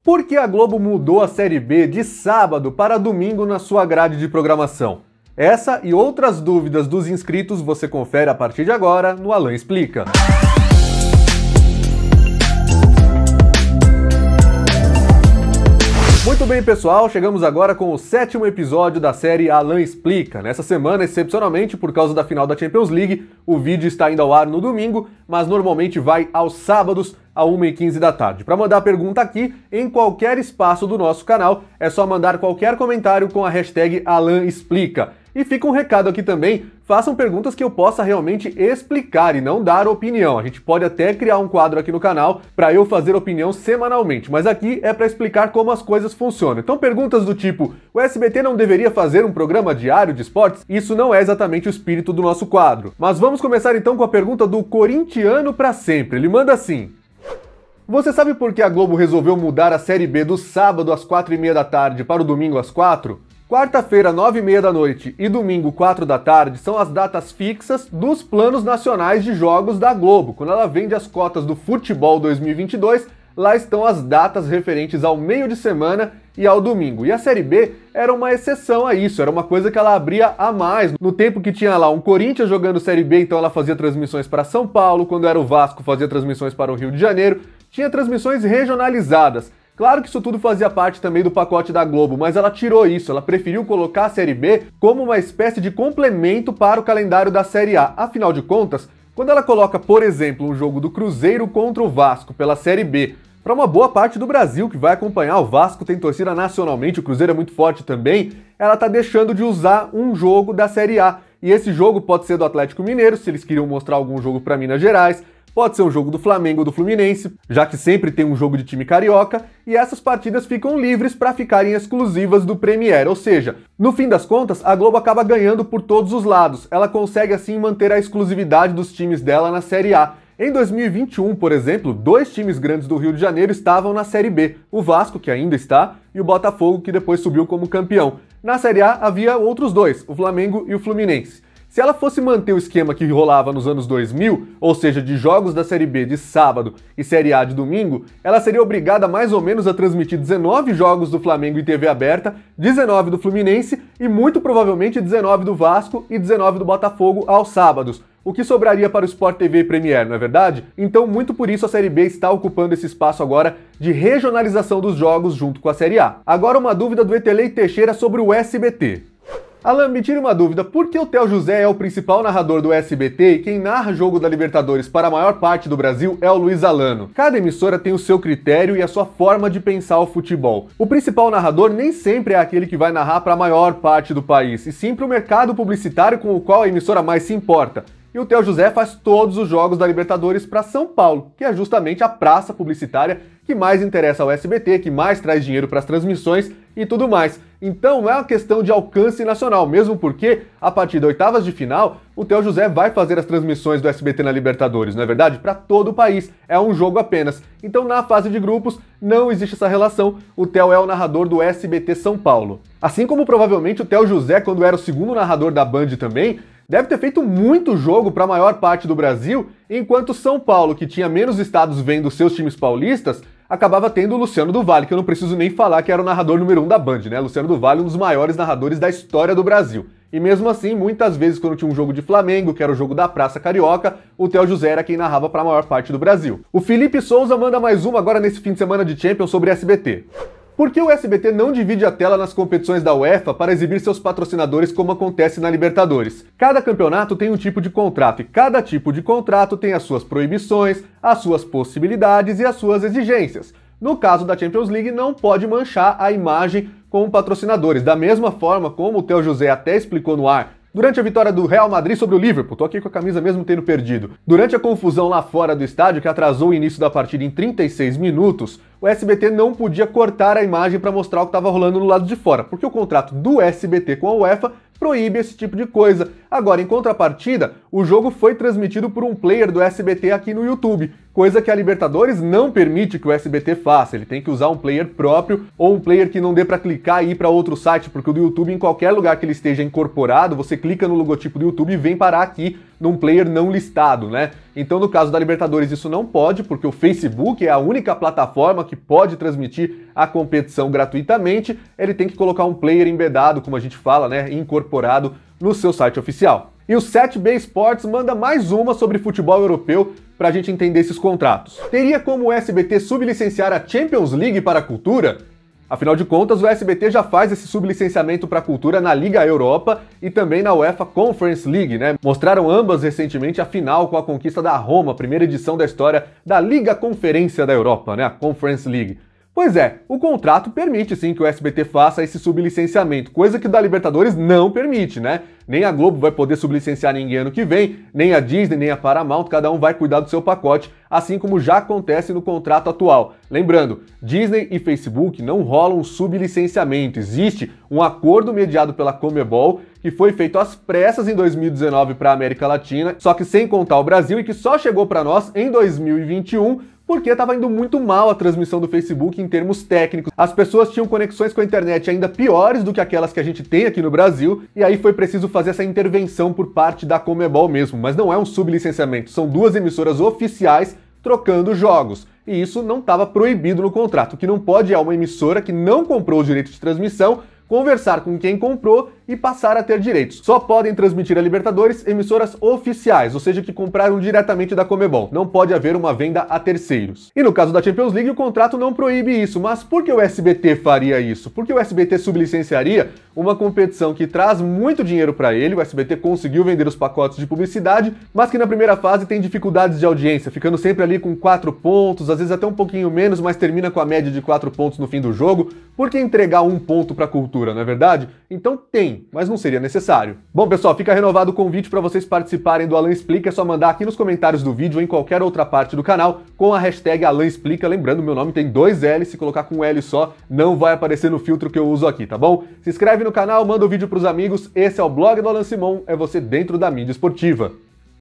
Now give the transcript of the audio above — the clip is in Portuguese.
Por que a Globo mudou a Série B de sábado para domingo na sua grade de programação? Essa e outras dúvidas dos inscritos você confere a partir de agora no Alan Explica. Muito bem, pessoal, chegamos agora com o 7º episódio da série Alan Explica. Nessa semana, excepcionalmente, por causa da final da Champions League, o vídeo está indo ao ar no domingo, mas normalmente vai aos sábados, às 1h15 da tarde. Para mandar pergunta aqui, em qualquer espaço do nosso canal, é só mandar qualquer comentário com a hashtag Alan Explica. E fica um recado aqui também, façam perguntas que eu possa realmente explicar e não dar opinião. A gente pode até criar um quadro aqui no canal para eu fazer opinião semanalmente, mas aqui é para explicar como as coisas funcionam. Então perguntas do tipo, o SBT não deveria fazer um programa diário de esportes? Isso não é exatamente o espírito do nosso quadro. Mas vamos começar então com a pergunta do Corintiano para sempre. Ele manda assim: você sabe por que a Globo resolveu mudar a Série B do sábado às 4h30 da tarde para o domingo às 4h? Quarta-feira, 9h30 da noite e domingo, 4 da tarde, são as datas fixas dos planos nacionais de jogos da Globo. Quando ela vende as cotas do Futebol 2022, lá estão as datas referentes ao meio de semana e ao domingo. E a Série B era uma exceção a isso, era uma coisa que ela abria a mais. No tempo que tinha lá um Corinthians jogando Série B, então ela fazia transmissões para São Paulo, quando era o Vasco fazia transmissões para o Rio de Janeiro, tinha transmissões regionalizadas. Claro que isso tudo fazia parte também do pacote da Globo, mas ela tirou isso, ela preferiu colocar a Série B como uma espécie de complemento para o calendário da Série A. Afinal de contas, quando ela coloca, por exemplo, um jogo do Cruzeiro contra o Vasco pela Série B, para uma boa parte do Brasil que vai acompanhar, o Vasco tem torcida nacionalmente, o Cruzeiro é muito forte também, ela está deixando de usar um jogo da Série A. E esse jogo pode ser do Atlético Mineiro, se eles queriam mostrar algum jogo para Minas Gerais, pode ser um jogo do Flamengo ou do Fluminense, já que sempre tem um jogo de time carioca, e essas partidas ficam livres para ficarem exclusivas do Premier, ou seja, no fim das contas, a Globo acaba ganhando por todos os lados, ela consegue assim manter a exclusividade dos times dela na Série A. Em 2021, por exemplo, 2 times grandes do Rio de Janeiro estavam na Série B, o Vasco, que ainda está, e o Botafogo, que depois subiu como campeão. Na Série A havia outros 2, o Flamengo e o Fluminense. Se ela fosse manter o esquema que rolava nos anos 2000, ou seja, de jogos da Série B de sábado e Série A de domingo, ela seria obrigada mais ou menos a transmitir 19 jogos do Flamengo em TV aberta, 19 do Fluminense e muito provavelmente 19 do Vasco e 19 do Botafogo aos sábados, o que sobraria para o Sport TV e Premier, não é verdade? Então, muito por isso a Série B está ocupando esse espaço agora de regionalização dos jogos junto com a Série A. Agora uma dúvida do Etelei Teixeira sobre o SBT. Alan, me tire uma dúvida, por que o Theo José é o principal narrador do SBT e quem narra jogo da Libertadores para a maior parte do Brasil é o Luiz Alano? Cada emissora tem o seu critério e a sua forma de pensar o futebol. O principal narrador nem sempre é aquele que vai narrar para a maior parte do país, e sim para o mercado publicitário com o qual a emissora mais se importa. E o Theo José faz todos os jogos da Libertadores para São Paulo, que é justamente a praça publicitária que mais interessa ao SBT, que mais traz dinheiro para as transmissões e tudo mais. Então não é uma questão de alcance nacional, mesmo porque, a partir das oitavas de final, o Theo José vai fazer as transmissões do SBT na Libertadores, não é verdade? Para todo o país, é um jogo apenas. Então na fase de grupos não existe essa relação, o Theo é o narrador do SBT São Paulo. Assim como provavelmente o Theo José, quando era o segundo narrador da Band também, deve ter feito muito jogo para a maior parte do Brasil, enquanto São Paulo, que tinha menos estados vendo seus times paulistas, acabava tendo o Luciano do Vale, que eu não preciso nem falar que era o narrador número 1 da Band, né? Luciano do Vale, um dos maiores narradores da história do Brasil. E mesmo assim, muitas vezes quando tinha um jogo de Flamengo, que era o jogo da Praça Carioca, o Theo José era quem narrava para a maior parte do Brasil. O Felipe Souza manda mais uma agora nesse fim de semana de Champions sobre SBT. Por que o SBT não divide a tela nas competições da UEFA para exibir seus patrocinadores como acontece na Libertadores? Cada campeonato tem um tipo de contrato e cada tipo de contrato tem as suas proibições, as suas possibilidades e as suas exigências. No caso da Champions League, não pode manchar a imagem com patrocinadores, da mesma forma como o Theo José até explicou no ar durante a vitória do Real Madrid sobre o Liverpool. Tô aqui com a camisa mesmo tendo perdido. Durante a confusão lá fora do estádio, que atrasou o início da partida em 36 minutos, o SBT não podia cortar a imagem para mostrar o que estava rolando no lado de fora, porque o contrato do SBT com a UEFA proíbe esse tipo de coisa. Agora, em contrapartida, o jogo foi transmitido por um player do SBT aqui no YouTube. coisa que a Libertadores não permite que o SBT faça. Ele tem que usar um player próprio ou um player que não dê para clicar e ir para outro site, porque o do YouTube, em qualquer lugar que ele esteja incorporado, você clica no logotipo do YouTube e vem parar aqui num player não listado, né? Então, no caso da Libertadores, isso não pode, porque o Facebook é a única plataforma que pode transmitir a competição gratuitamente. Ele tem que colocar um player embedado, como a gente fala, né, incorporado no seu site oficial. E o 7B Sports manda mais uma sobre futebol europeu para a gente entender esses contratos. Teria como o SBT sublicenciar a Champions League para a cultura? Afinal de contas, o SBT já faz esse sublicenciamento para a cultura na Liga Europa e também na UEFA Conference League, né? Mostraram ambas recentemente a final com a conquista da Roma, primeira edição da história da Liga Conferência da Europa, né? A Conference League. Pois é, o contrato permite sim que o SBT faça esse sublicenciamento, coisa que o da Libertadores não permite, né? Nem a Globo vai poder sublicenciar ninguém ano que vem, nem a Disney, nem a Paramount, cada um vai cuidar do seu pacote, assim como já acontece no contrato atual. Lembrando, Disney e Facebook não rolam sublicenciamento, existe um acordo mediado pela Conmebol que foi feito às pressas em 2019 para a América Latina, só que sem contar o Brasil e que só chegou para nós em 2021, porque estava indo muito mal a transmissão do Facebook em termos técnicos. As pessoas tinham conexões com a internet ainda piores do que aquelas que a gente tem aqui no Brasil, e aí foi preciso fazer essa intervenção por parte da Conmebol mesmo, mas não é um sublicenciamento, são duas emissoras oficiais trocando jogos. E isso não estava proibido no contrato. O que não pode é uma emissora que não comprou o direito de transmissão conversar com quem comprou e passar a ter direitos. Só podem transmitir a Libertadores emissoras oficiais, ou seja, que compraram diretamente da Conmebol. Não pode haver uma venda a terceiros. E no caso da Champions League, o contrato não proíbe isso. Mas por que o SBT faria isso? Por que o SBT sublicenciaria uma competição que traz muito dinheiro para ele? O SBT conseguiu vender os pacotes de publicidade, mas que na primeira fase tem dificuldades de audiência, ficando sempre ali com 4 pontos, às vezes até um pouquinho menos, mas termina com a média de 4 pontos no fim do jogo. Por que entregar 1 ponto para a cultura, não é verdade? Então tem, mas não seria necessário. Bom, pessoal, fica renovado o convite para vocês participarem do Alan Explica. É só mandar aqui nos comentários do vídeo ou em qualquer outra parte do canal com a hashtag Alan Explica. Lembrando, meu nome tem 2 L, se colocar com um L só, não vai aparecer no filtro que eu uso aqui, tá bom? Se inscreve no canal, manda o vídeo pros amigos. Esse é o blog do Alan Simon, é você dentro da mídia esportiva.